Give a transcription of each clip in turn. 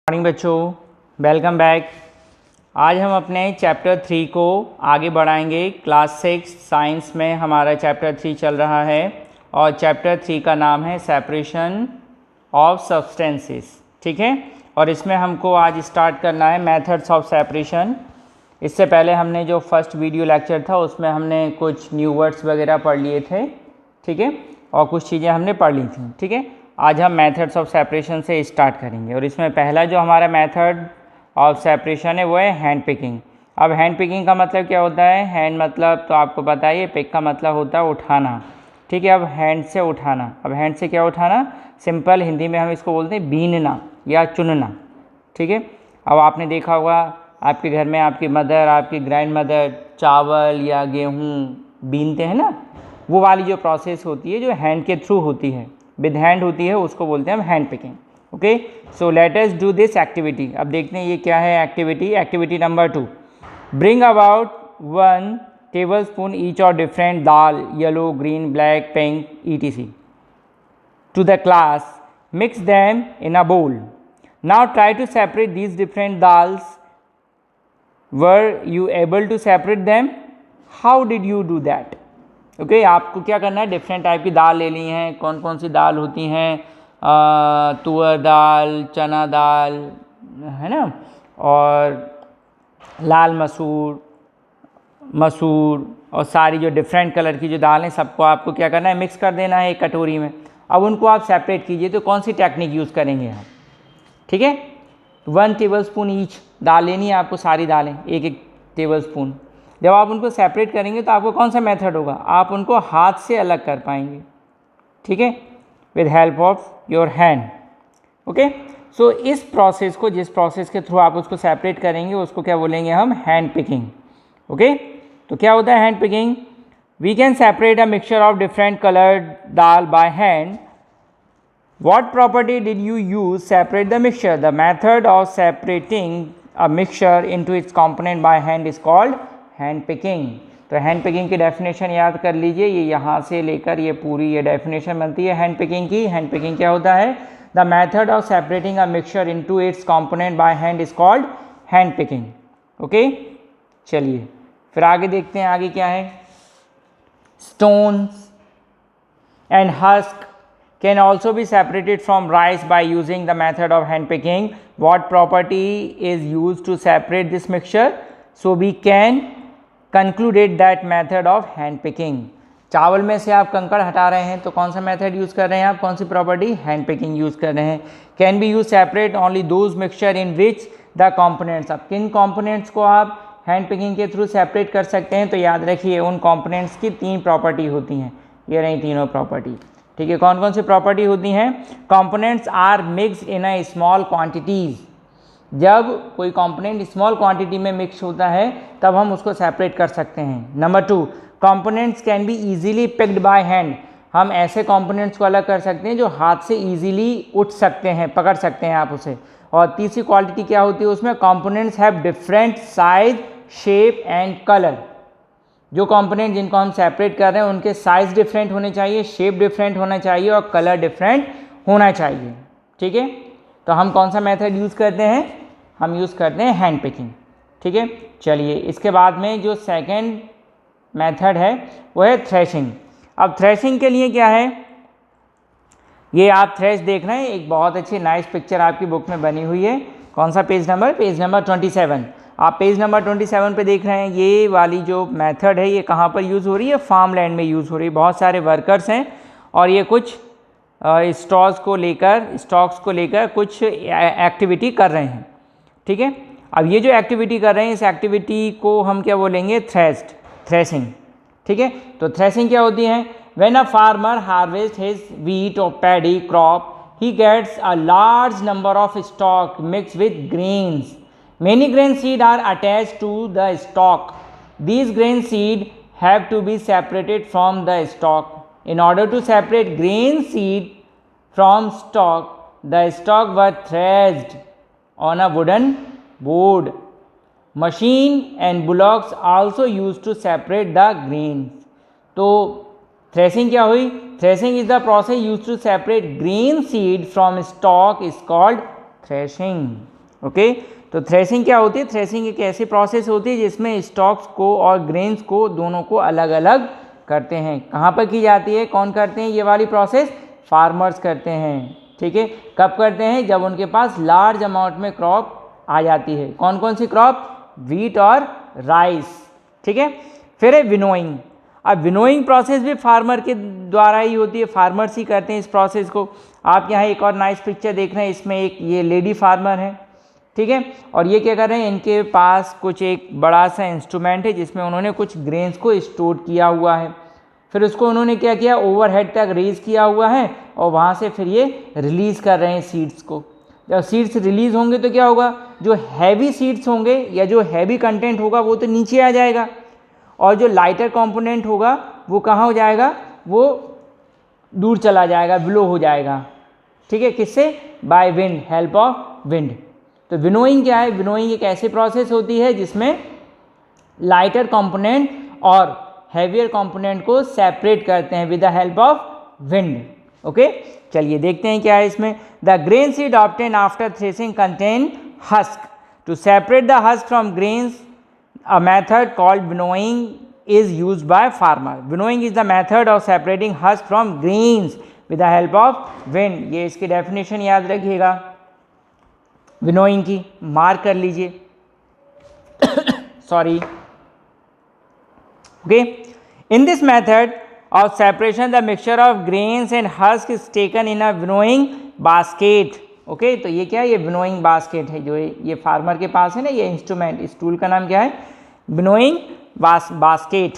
Morning बच्चों, welcome back. आज हम अपने चैप्टर 3 को आगे बढ़ाएंगे। क्लास 6 साइंस में हमारा चैप्टर 3 चल रहा है और चैप्टर 3 का नाम है सेपरेशन ऑफ सब्सटेंसेस। ठीक है, और इसमें हमको आज स्टार्ट करना है मेथड्स ऑफ सेपरेशन। इससे पहले हमने जो फर्स्ट वीडियो लेक्चर था उसमें हमने कुछ न्यू वर्ड्स वगैरह पढ़ लिए थे, ठीक है, और कुछ चीज़ें हमने पढ़ ली थी। ठीक है, आज हम मेथड्स ऑफ सेपरेशन से स्टार्ट करेंगे और इसमें पहला जो हमारा मेथड ऑफ सेपरेशन है वो है हैंड पिकिंग। अब हैंड पिकिंग का मतलब क्या होता है? हैंड मतलब तो आपको पता है, पिक का मतलब होता है उठाना। ठीक है, अब हैंड से उठाना। अब हैंड से क्या उठाना? सिंपल हिंदी में हम इसको बोलते हैं बीनना या चुनना। ठीक है, अब आपने देखा होगा आपके घर में आपकी मदर, आपकी ग्रैंड मदर चावल या गेहूँ बीनते हैं ना, वो वाली जो प्रोसेस होती है जो हैंड के थ्रू होती है, विद हैंड होती है, उसको बोलते हैं हम hand picking. Okay, so let us do this activity. अब देखते हैं ये क्या है activity. Activity number 2, bring about 1 tablespoon each और डिफरेंट दाल, yellow, green, black, pink, etc. to the class. Mix them in a bowl. Now try to separate these different dals. Were you able to separate them? How did you do that? Okay, आपको क्या करना है? Different type की दाल ले ली हैं। कौन कौन सी दाल होती हैं? तुअर दाल, चना दाल, है ना, और लाल मसूर और सारी जो डिफरेंट कलर की जो दाल हैं सबको आपको क्या करना है? मिक्स कर देना है एक कटोरी में। अब उनको आप सेपरेट कीजिए। तो कौन सी टेक्निक यूज़ करेंगे हम? ठीक है, 1 टेबलस्पून ईच दाल लेनी है आपको, सारी दालें एक एक टेबलस्पून। जब आप उनको सेपरेट करेंगे तो आपको कौन सा मेथड होगा? आप उनको हाथ से अलग कर पाएंगे। ठीक है, with help of your hand. Okay, so इस प्रोसेस को, जिस प्रोसेस के थ्रू आप उसको सेपरेट करेंगे उसको क्या बोलेंगे हम? Hand picking. ओके, तो क्या होता है hand picking? We can separate a mixture of different coloured dal by hand. What property did you use separate the mixture? The method of separating a mixture into its component by hand is called hand picking. तो hand picking की definition याद कर लीजिए। ये यहाँ से लेकर ये पूरी ये डेफिनेशन बनती है हैंड पिकिंग की। हैंड पिकिंग क्या होता है? The method of separating a mixture into its component by hand is called hand picking. Okay, चलिए फिर आगे देखते हैं। आगे क्या है? Stones and husk can also be separated from rice by using the method of hand picking. What property is used to separate this mixture? So we can conclude that method of hand picking. चावल में से आप कंकड़ हटा रहे हैं तो कौन सा मेथड यूज़ कर रहे हैं आप? कौन सी प्रॉपर्टी? हैंड पिकिंग यूज़ कर रहे हैं। Can be use separate only those mixture in which the components. अब किन कॉम्पोनेंट्स को आप हैंड पिकिंग के थ्रू सेपरेट कर सकते हैं? तो याद रखिए उन कॉम्पोनेंट्स की 3 प्रॉपर्टी होती हैं। ये रही तीनों प्रॉपर्टी। ठीक है, कौन कौन सी प्रॉपर्टी होती हैं? Components are mix in a small quantities. जब कोई कंपोनेंट स्मॉल क्वांटिटी में मिक्स होता है तब हम उसको सेपरेट कर सकते हैं। Number 2, components can be easily picked by hand. हम ऐसे कंपोनेंट्स को अलग कर सकते हैं जो हाथ से इजीली उठ सकते हैं, पकड़ सकते हैं आप उसे। और तीसरी क्वालिटी क्या होती है उसमें? Components have different size, shape and colour. जो कंपोनेंट जिनको हम सेपरेट कर रहे हैं उनके साइज़ डिफरेंट होने चाहिए, शेप डिफरेंट होना चाहिए और कलर डिफरेंट होना चाहिए। ठीक है, तो हम कौन सा मेथड यूज़ करते हैं? हम यूज़ करते हैं हैंड पिकिंग। ठीक है, चलिए इसके बाद में जो सेकंड मेथड है वो है थ्रेशिंग। अब थ्रेशिंग के लिए क्या है? ये आप थ्रेश देख रहे हैं, एक बहुत अच्छी नाइस पिक्चर आपकी बुक में बनी हुई है। कौन सा पेज नंबर? Page number 27। आप पेज नंबर 27 पे देख रहे हैं। ये वाली जो मेथड है ये कहाँ पर यूज़ हो रही है? फार्म लैंड में यूज़ हो रही है। बहुत सारे वर्कर्स हैं और ये कुछ स्टॉक्स को लेकर कुछ एक्टिविटी कर रहे हैं। ठीक है, अब ये जो एक्टिविटी कर रहे हैं इस एक्टिविटी को हम क्या बोलेंगे? थ्रेशिंग। ठीक है, तो थ्रेशिंग क्या होती है? When a farmer harvest his wheat और paddy crop he gets a large number of stalk mixed with grains. Many grain seed are attached to the stalk. These grain seed have to be separated from the stalk. In order to separate grain seed from stalk, the stalk were threshed on a wooden board. Machine and bullocks also used to separate the grains. तो threshing क्या हुई? Threshing is the process used to separate green seed from stock is called threshing. Okay. तो threshing क्या होती है? Threshing एक ऐसी process होती है जिसमें स्टॉक्स को और ग्रेन्स को दोनों को अलग अलग करते हैं। कहाँ पर की जाती है? कौन करते हैं ये वाली प्रोसेस? फार्मर्स करते हैं, ठीक है। कब करते हैं? जब उनके पास लार्ज अमाउंट में क्रॉप आ जाती है। कौन कौन सी क्रॉप? वीट और राइस, ठीक है। फिर है विनोइंग। अब विनोइंग प्रोसेस भी फार्मर के द्वारा ही होती है, फार्मर्स ही करते हैं इस प्रोसेस को। आप यहाँ एक और नाइस पिक्चर देख रहे हैं, इसमें एक ये लेडी फार्मर है, ठीक है। और ये क्या कर रहे हैं? इनके पास कुछ एक बड़ा सा इंस्ट्रूमेंट है जिसमें उन्होंने कुछ ग्रेन्स को स्टोर किया हुआ है। फिर उसको उन्होंने क्या किया? ओवरहेड तक रेज किया हुआ है और वहाँ से फिर ये रिलीज़ कर रहे हैं सीड्स को। जब सीड्स रिलीज़ होंगे तो क्या होगा? जो हैवी सीड्स होंगे या जो हैवी कंटेंट होगा वो तो नीचे आ जाएगा, और जो लाइटर कंपोनेंट होगा वो कहाँ हो जाएगा? वो दूर चला जाएगा, बिलो हो जाएगा, ठीक है। किससे? By wind, help of wind. तो विनोइंग क्या है? विनोइंग एक ऐसी प्रोसेस होती है जिसमें लाइटर कंपोनेंट और हैवियर कंपोनेंट को सेपरेट करते हैं with the help of wind, okay. चलिए देखते हैं क्या है इसमें। The grain seed obtain after threshing contain husk. To separate the husk from grains a method called winnowing is used by farmer. Winnowing is the method of separating husk from grains with the help of wind. ये इसकी definition याद रखिएगा winnowing की, mark कर लीजिए sorry, okay. In this method of separation the mixture of grains and husk is taken in a winnowing basket. Okay तो ये क्या है? ये विनोइंग बास्केट है जो ये फार्मर के पास है ना, ये इंस्ट्रूमेंट, इस टूल का नाम क्या है? Winnowing basket.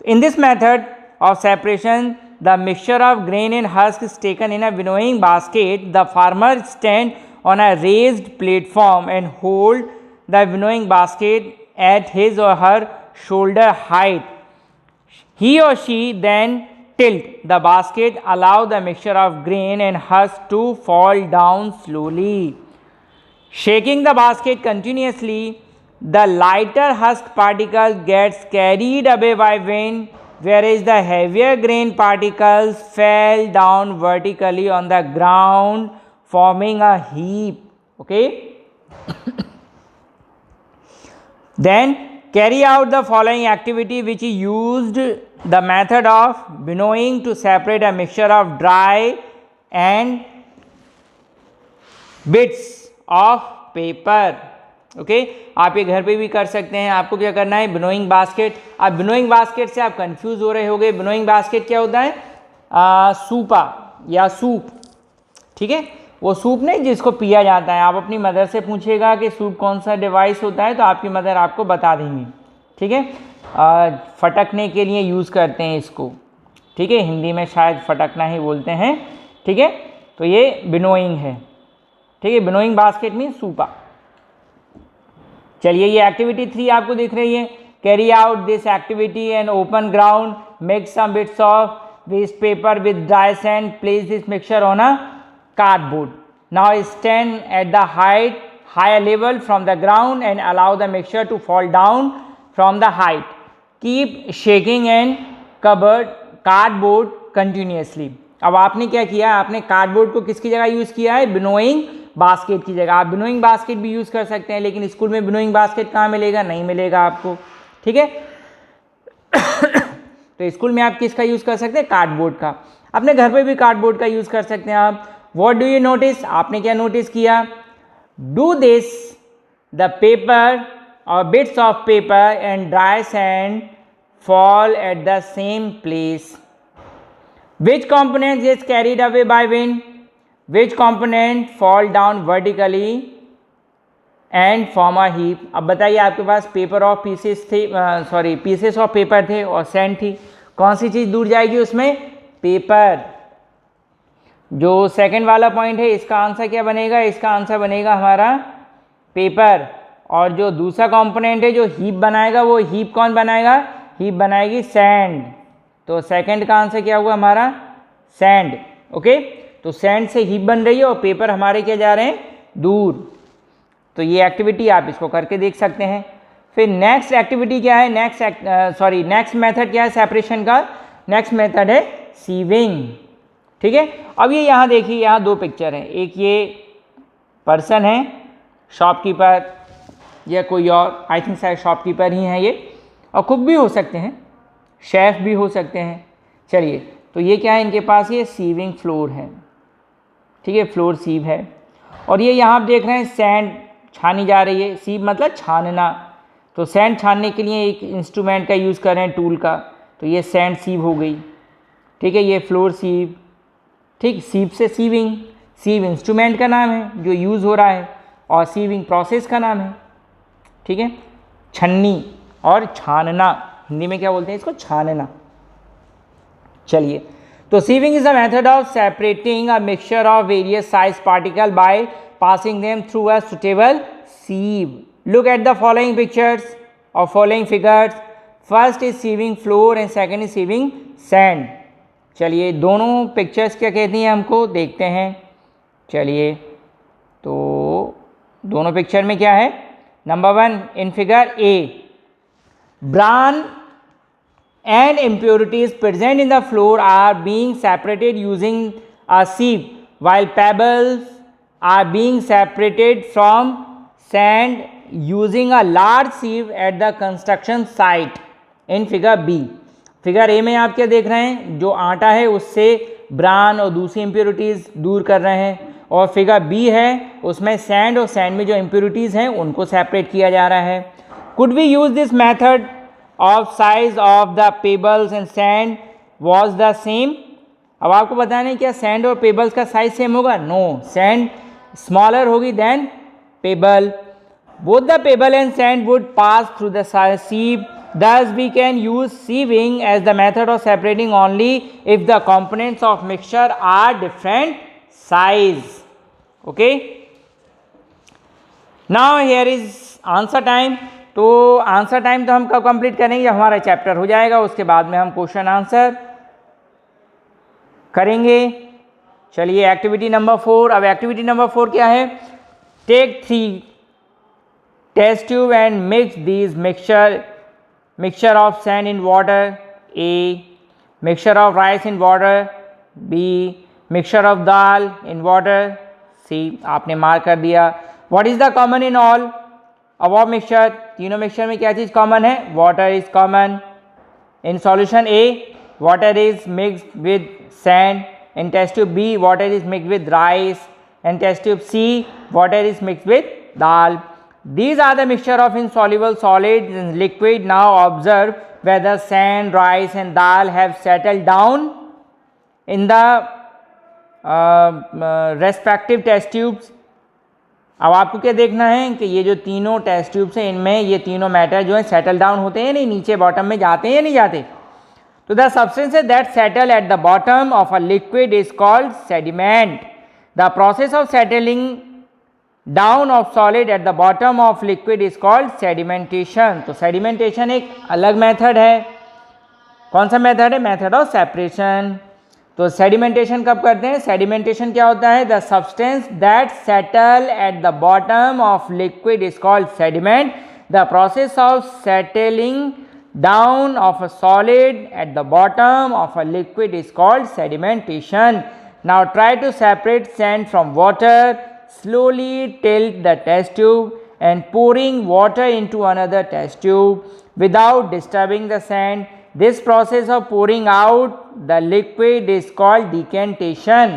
In this method of separation the mixture of grain and husk is taken in a winnowing basket. The farmer stand on a raised platform and hold the winnowing basket at his और हर shoulder height. He or she then tilt the basket, allow the mixture of grain and husk to fall down slowly. Shaking the basket continuously, the lighter husk particles gets carried away by wind, whereas the heavier grain particles fell down vertically on the ground, forming a heap. Okay. Then carry out the following activity, which is used the method of winnowing to separate a mixture of dry and bits of paper. Okay आप ये घर पे भी कर सकते हैं। आपको क्या करना है? Winnowing basket. अब विनोइंग बास्केट से आप कंफ्यूज हो रहे होंगे। विनोइंग बास्केट क्या होता है? सूपा या सूप, ठीक है। वो सूप नहीं जिसको पिया जाता है। आप अपनी मदर से पूछिएगा कि सूप कौन सा डिवाइस होता है तो आपकी मदर आपको बता देंगी, ठीक है। फटकने के लिए यूज़ करते हैं इसको, ठीक है। हिंदी में शायद फटकना ही बोलते हैं, ठीक है। तो ये विनोइंग है, ठीक है। विनोइंग बास्केट मीन सूपा। चलिए ये एक्टिविटी 3 आपको दिख रही है। Carry out this activity and open ground, make some bits of waste paper with dry sand, place this mixture on a cardboard. Now stand at the higher level from the ground and allow the mixture to fall down from the height. Keep shaking and cover cardboard continuously. अब आपने क्या किया? आपने cardboard को किसकी जगह use किया है? विनोइंग बास्केट की जगह। आप विनोइंग बास्केट भी यूज़ कर सकते हैं, लेकिन स्कूल में विनोइंग बास्केट कहाँ मिलेगा? नहीं मिलेगा आपको, ठीक है। तो स्कूल में आप किसका यूज़ कर सकते हैं? कार्डबोर्ड का। अपने घर पे भी कार्डबोर्ड का यूज़ कर सकते हैं आप। What do you notice? आपने क्या नोटिस किया? Do this, the paper or bits of paper and dry sand fall at the same place. Which component is carried away by wind? Which component fall down vertically and form a heap? अब बताइए, आपके पास paper of pieces थे, pieces of paper थे और sand थी। कौन सी चीज़ दूर जाएगी उसमें? पेपर। जो सेकंड वाला पॉइंट है इसका आंसर क्या बनेगा? इसका आंसर बनेगा हमारा पेपर। और जो दूसरा कंपोनेंट है जो हीप बनाएगा, वो हीप कौन बनाएगा? हीप बनाएगी सैंड। तो सेकंड का आंसर क्या हुआ हमारा? Sand, okay. तो सैंड से हीप बन रही है और पेपर हमारे क्या जा रहे हैं? दूर। तो ये एक्टिविटी आप इसको करके देख सकते हैं। फिर नेक्स्ट एक्टिविटी क्या है? नेक्स्ट मेथड क्या है सेपरेशन का? नेक्स्ट मेथड है सीविंग, ठीक है। अब ये यहाँ देखिए, यहाँ 2 पिक्चर हैं। एक ये पर्सन है शॉपकीपर या कोई और, आई थिंक शायद शॉपकीपर ही हैं ये, और कुक भी हो सकते हैं, शेफ़ भी हो सकते हैं। चलिए, तो ये क्या है इनके पास, ये सीविंग फ्लोर है, ठीक है, फ्लोर सीव है। और ये यहाँ आप देख रहे हैं सैंड छानी जा रही है, सीव मतलब छानना, तो सैंड छानने के लिए एक इंस्ट्रूमेंट का यूज़ कर रहे हैं, टूल का, तो ये सैंड सीव हो गई, ठीक है, ये फ्लोर सीव, ठीक। सीव से सीविंग, सीव इंस्ट्रूमेंट का नाम है जो यूज़ हो रहा है, और सीविंग प्रोसेस का नाम है, ठीक है। छन्नी और छानना, हिंदी में क्या बोलते हैं इसको, छानना। चलिए, तो sieving is the method of separating a mixture of various size particle by passing them through a suitable sieve. Look at the following pictures और following figures. First is sieving flour and second is sieving sand. चलिए, दोनों pictures क्या कहती हैं हमको देखते हैं। चलिए, तो दोनों पिक्चर में क्या है, number 1 in figure A, brown and impurities present in the floor are being separated using a sieve, while pebbles are being separated from sand using a large sieve at the construction site in figure B. Figure A में आप क्या देख रहे हैं, जो आटा है उससे ब्राउन और दूसरी इम्प्योरिटीज़ दूर कर रहे हैं, और फिगर बी है उसमें सैंड और सैंड में जो इम्प्योरिटीज़ हैं उनको सेपरेट किया जा रहा है। Could we use this method of size of the pebbles and sand was the same। अब आपको बताना है क्या सैंड और पेबल्स का साइज सेम होगा, नो, सैंड स्मॉलर होगी than pebble. Both the pebble and sand would pass through the sieve, thus we can use sieving as the method of separating only if the components of mixture are different size। okay, now here is answer time। तो answer time तो हम कब complete करेंगे, हमारा chapter हो जाएगा, उसके बाद में हम क्वेश्चन आंसर करेंगे। चलिए, एक्टिविटी नंबर 4। अब एक्टिविटी नंबर 4 क्या है, take 3 test tube and mix these mixture of sand in water, A, mixture of rice in water, B, mixture of dal in water, C. आपने मार्क कर दिया। What is the common in all अब mixture, तीनों mixture में क्या चीज़ common है, water is common. In solution A, water is mixed with sand. In test tube B, water is mixed with rice. In test tube C, water is mixed with dal. These are the mixture of insoluble solids and liquid. Now observe whether sand, rice and dal have settled down in the respective test tubes। अब आपको क्या देखना है कि ये जो तीनों test tubes हैं इनमें ये तीनों मैटर जो है सेटल डाउन होते हैं, नहीं नीचे बॉटम में जाते हैं या नहीं जाते। तो the substances that settle at the bottom of a liquid is called sediment. The process of settling down of solid at the bottom of liquid is called sedimentation. तो सेडिमेंटेशन एक अलग मेथड है। कौन सा मेथड है, method of separation. तो sedimentation कब करते हैं, सेडिमेंटेशन क्या होता है, the substance that settle at the bottom of liquid is called sediment. The process of settling down of a solid at the bottom of a liquid is called sedimentation. Now try to separate sand from water. Slowly tilt the test tube and pouring water into another test tube without disturbing the sand. This process of pouring out the liquid is called decantation।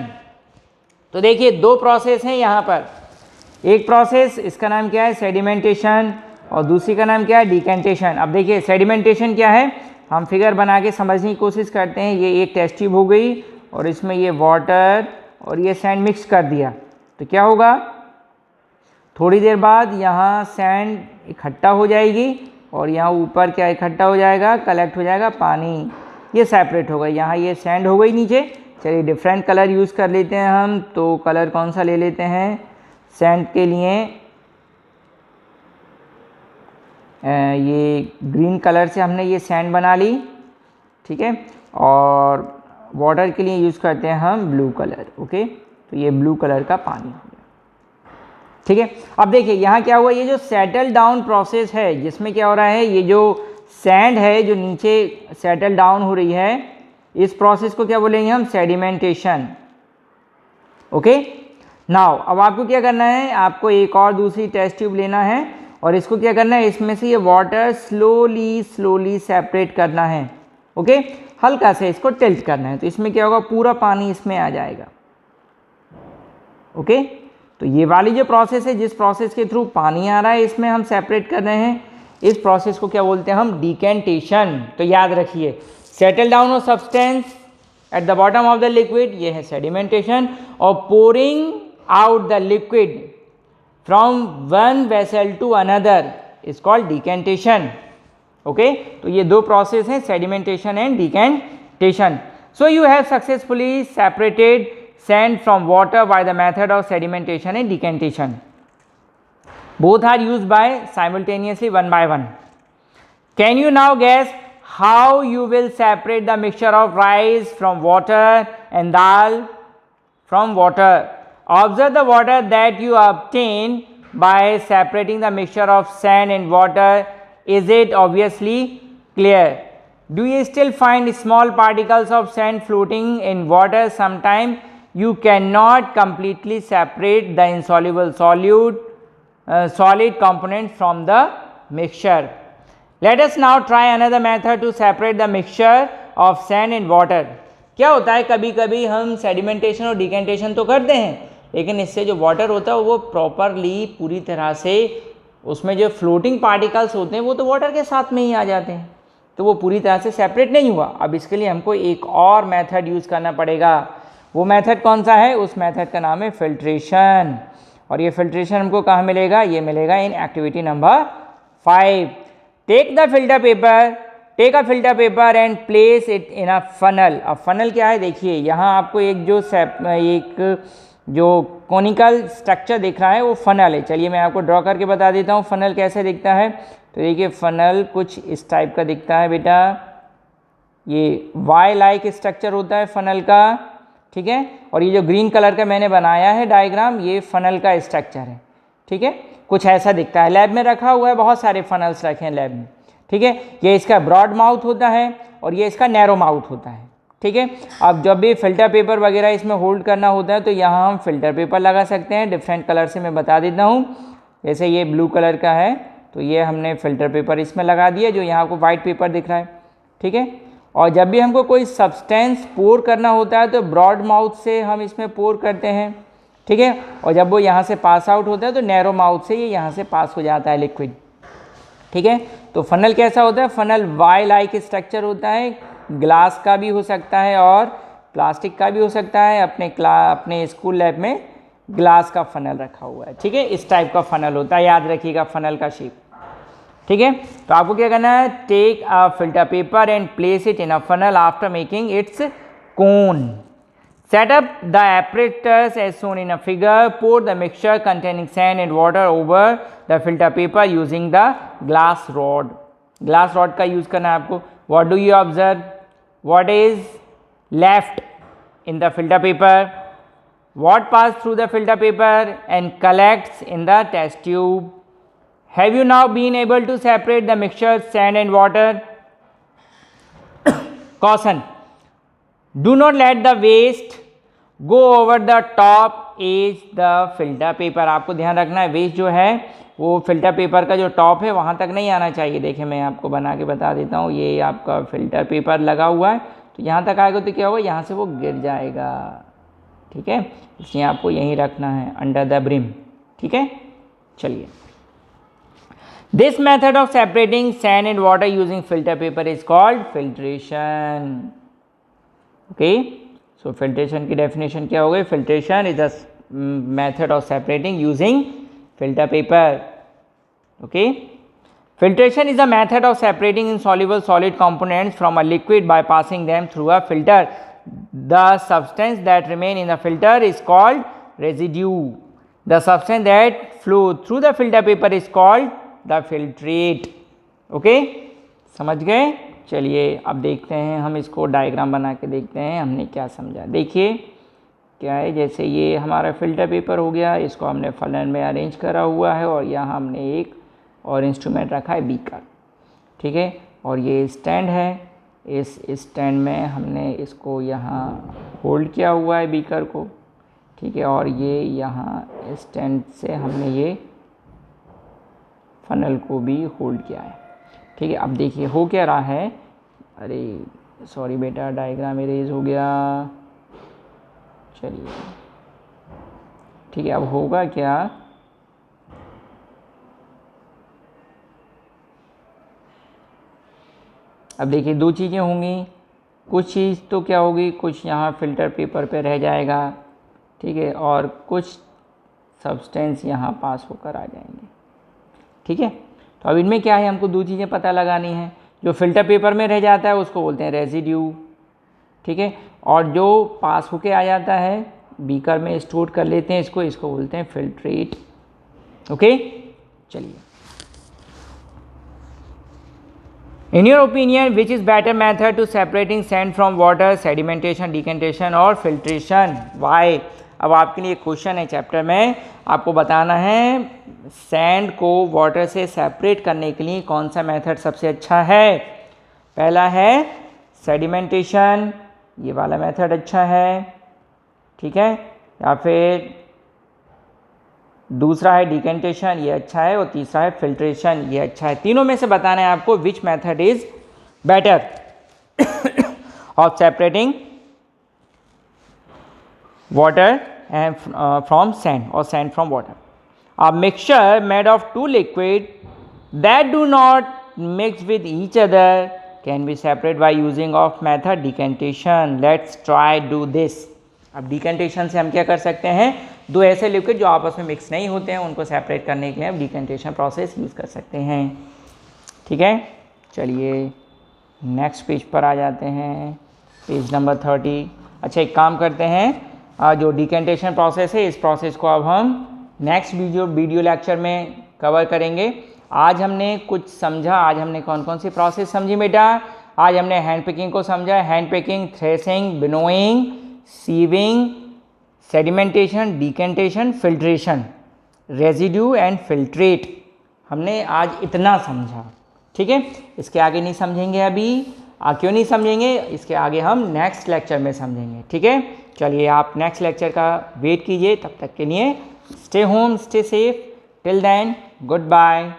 तो देखिए दो process हैं यहाँ पर। एक process इसका नाम क्या है, सेडिमेंटेशन, और दूसरी का नाम क्या है, डिकेंटेशन। अब देखिए सेडिमेंटेशन क्या है, हम फिगर बना के समझने की कोशिश करते हैं। ये एक टेस्ट ट्यूब हो गई और इसमें ये वाटर और ये सैंड मिक्स कर दिया, तो क्या होगा, थोड़ी देर बाद यहाँ सैंड इकट्ठा हो जाएगी और यहाँ ऊपर क्या इकट्ठा हो जाएगा, कलेक्ट हो जाएगा पानी, ये सेपरेट होगा। यहाँ ये सैंड हो गई नीचे। चलिए डिफरेंट कलर यूज़ कर लेते हैं हम। तो कलर कौन सा ले लेते हैं सैंड के लिए, ये ग्रीन कलर से हमने ये सैंड बना ली, ठीक है। और वाटर के लिए यूज़ करते हैं हम ब्लू कलर, ओके। तो ये ब्लू कलर का पानी हो गया, ठीक है। अब देखिए यहाँ क्या हुआ, ये जो सेटल डाउन प्रोसेस है जिसमें क्या हो रहा है, ये जो सैंड है जो नीचे सेटल डाउन हो रही है, इस प्रोसेस को क्या बोलेंगे हम, सेडिमेंटेशन, ओके। नाउ अब आपको क्या करना है, आपको एक और दूसरी टेस्ट ट्यूब लेना है और इसको क्या करना है, इसमें से ये वाटर स्लोली सेपरेट करना है। ओके, हल्का से इसको टिल्ट करना है, तो इसमें क्या होगा, पूरा पानी इसमें आ जाएगा। ओके, तो ये वाली जो प्रोसेस है, जिस प्रोसेस के थ्रू पानी आ रहा है इसमें हम सेपरेट कर रहे हैं, इस प्रोसेस को क्या बोलते हैं हम, डिकेंटेशन। तो याद रखिए, settle down of substance at the bottom of the liquid, ये है सेडिमेंटेशन, और pouring out the liquid from one vessel to another is called decantation. Okay, तो ये दो प्रोसेस हैं, sedimentation and decantation. So you have successfully separated sand from water by the method of sedimentation and decantation. Both are used by simultaneously one by one. Can you now guess how you will separate the mixture of rice from water and dal from water? Observe the water that you obtain by separating the mixture of sand and water. Is it obviously clear? Do you still find small particles of sand floating in water? Sometimes you cannot completely separate the insoluble solid component from the mixture. Let us now try another method to separate the mixture of sand and water. क्या होता है, कभी कभी हम sedimentation और decantation तो करते हैं, लेकिन इससे जो वाटर होता है वो प्रॉपरली पूरी तरह से, उसमें जो फ्लोटिंग पार्टिकल्स होते हैं वो तो वाटर के साथ में ही आ जाते हैं, तो वो पूरी तरह से सेपरेट नहीं हुआ। अब इसके लिए हमको एक और मेथड यूज़ करना पड़ेगा। वो मेथड कौन सा है, उस मेथड का नाम है फिल्ट्रेशन। और ये फिल्ट्रेशन हमको कहाँ मिलेगा, ये मिलेगा in activity number 5। Take a filter paper and place it in a funnel. अब फनल क्या है, देखिए यहाँ आपको एक जो कॉनिकल स्ट्रक्चर दिख रहा है वो फनल है। चलिए मैं आपको ड्रॉ करके बता देता हूँ फनल कैसे दिखता है। तो देखिए फनल कुछ इस टाइप का दिखता है बेटा, ये वाई लाइक स्ट्रक्चर होता है फनल का, ठीक है। और ये जो ग्रीन कलर का मैंने बनाया है डायग्राम, ये फनल का स्ट्रक्चर है, ठीक है, कुछ ऐसा दिखता है। लैब में रखा हुआ है, बहुत सारे फनल्स रखे हैं लैब में, ठीक है। ये इसका ब्रॉड माउथ होता है और ये इसका नैरो माउथ होता है, ठीक है। अब जब भी फिल्टर पेपर वगैरह इसमें होल्ड करना होता है तो यहाँ हम फिल्टर पेपर लगा सकते हैं। डिफरेंट कलर से मैं बता देता हूँ, जैसे ये ब्लू कलर का है तो ये हमने फिल्टर पेपर इसमें लगा दिया, जो यहाँ को वाइट पेपर दिख रहा है, ठीक है। और जब भी हमको कोई सब्सटेंस पोर करना होता है तो ब्रॉड माउथ से हम इसमें पोर करते हैं, ठीक है। और जब वो यहाँ से पास आउट होता है तो नैरो माउथ से ये यहाँ से पास हो जाता है लिक्विड, ठीक है। तो फनल कैसा होता है, फनल वाई लाइक स्ट्रक्चर होता है, ग्लास का भी हो सकता है और प्लास्टिक का भी हो सकता है। अपने स्कूल लैब में ग्लास का फनल रखा हुआ है, ठीक है, इस टाइप का फनल होता है, याद रखिएगा फनल का शेप, ठीक है। तो आपको क्या करना है, take a filter paper and place it in a funnel after making its cone. Set up the apparatus as shown in a figure. Pour the mixture containing sand and water over the filter paper using the glass rod. Glass rod का use करना है आपको। What do you observe? What is left in the filter paper? What pass through the filter paper and collects in the test tube? Have you now been able to separate the mixture sand and water? Caution. Do not let the waste go over the top edge the filter paper. आपको ध्यान रखना है, waste जो है वो filter paper का जो top है वहाँ तक नहीं आना चाहिए। देखिए मैं आपको बना के बता देता हूँ, ये आपका फिल्टर पेपर लगा हुआ है तो यहाँ तक आएगा तो क्या होगा, यहाँ से वो गिर जाएगा, ठीक है। इसलिए आपको यहीं रखना है अंडर द ब्रिम, ठीक है। चलिए, this method of separating sand and water using filter paper is called filtration. Okay, so filtration की डेफिनेशन क्या हो गई, filtration is the method of separating using filter paper. Okay, filtration is a method of separating insoluble solid components from a liquid by passing them through a filter. The substance that remain in the filter is called residue. The substance that flow through the filter paper is called the filtrate. Okay, समझ गए। चलिए अब देखते हैं, हम इसको diagram बना के देखते हैं हमने क्या समझा। देखिए क्या है, जैसे ये हमारा फिल्टर पेपर हो गया, इसको हमने फनल में अरेंज करा हुआ है और यहाँ हमने एक और इंस्ट्रूमेंट रखा है बीकर, ठीक है। और ये स्टैंड है, इस स्टैंड में हमने इसको यहाँ होल्ड किया हुआ है बीकर को, ठीक है, और ये यहाँ स्टैंड से हमने ये फनल को भी होल्ड किया है। ठीक है, अब देखिए हो क्या रहा है, अरे सॉरी बेटा, डायग्राम इरेज हो गया। चलिए ठीक है, अब होगा क्या, अब देखिए दो चीज़ें होंगी, कुछ चीज़ तो क्या होगी, कुछ यहाँ फ़िल्टर पेपर पे रह जाएगा, ठीक है, और कुछ सब्सटेंस यहाँ पास होकर आ जाएंगे। ठीक है, तो अब इनमें क्या है, हमको दो चीज़ें पता लगानी है। जो फ़िल्टर पेपर में रह जाता है उसको बोलते हैं रेजिड्यू, ठीक है, और जो पास होके आ जाता है बीकर में स्टोर कर लेते हैं इसको बोलते हैं फिल्ट्रेट। ओके, चलिए, in your opinion which is better method to separating sand from water, sedimentation, decantation और फिल्ट्रेशन, वाई। अब आपके लिए क्वेश्चन है चैप्टर में, आपको बताना है सैंड को वाटर से सेपरेट करने के लिए कौन सा मेथड सबसे अच्छा है। पहला है सेडिमेंटेशन, ये वाला मेथड अच्छा है, ठीक है, या फिर दूसरा है डिकेंटेशन, ये अच्छा है, और तीसरा है फिल्ट्रेशन, ये अच्छा है। तीनों में से बताना है आपको which method is better of separating water and from sand और sand from water. A mixture made of two liquid that do not mix with each other can be separate by using of method decantation. Let's try do this. अब decantation से हम क्या कर सकते हैं, दो ऐसे लिक्विड जो आपस में मिक्स नहीं होते हैं उनको सेपरेट करने के लिए हम डिकेंटेशन प्रोसेस यूज़ कर सकते हैं। ठीक है, चलिए नेक्स्ट पेज पर आ जाते हैं, पेज नंबर 30। अच्छा, एक काम करते हैं, जो डिकेंटेशन प्रोसेस है इस प्रोसेस को अब हम नेक्स्ट वीडियो लेक्चर में कवर करेंगे। आज हमने कुछ समझा, आज हमने कौन कौन सी प्रोसेस समझी बेटा, आज हमने हैंड पिकिंग को समझा, hand picking, threshing, winnowing, sieving, sedimentation, decantation, filtration, residue and filtrate, हमने आज इतना समझा। ठीक है, इसके आगे नहीं समझेंगे अभी, क्यों नहीं समझेंगे, इसके आगे हम नेक्स्ट लेक्चर में समझेंगे। ठीक है, चलिए आप नेक्स्ट लेक्चर का वेट कीजिए, तब तक के लिए stay home, stay safe, till then good bye.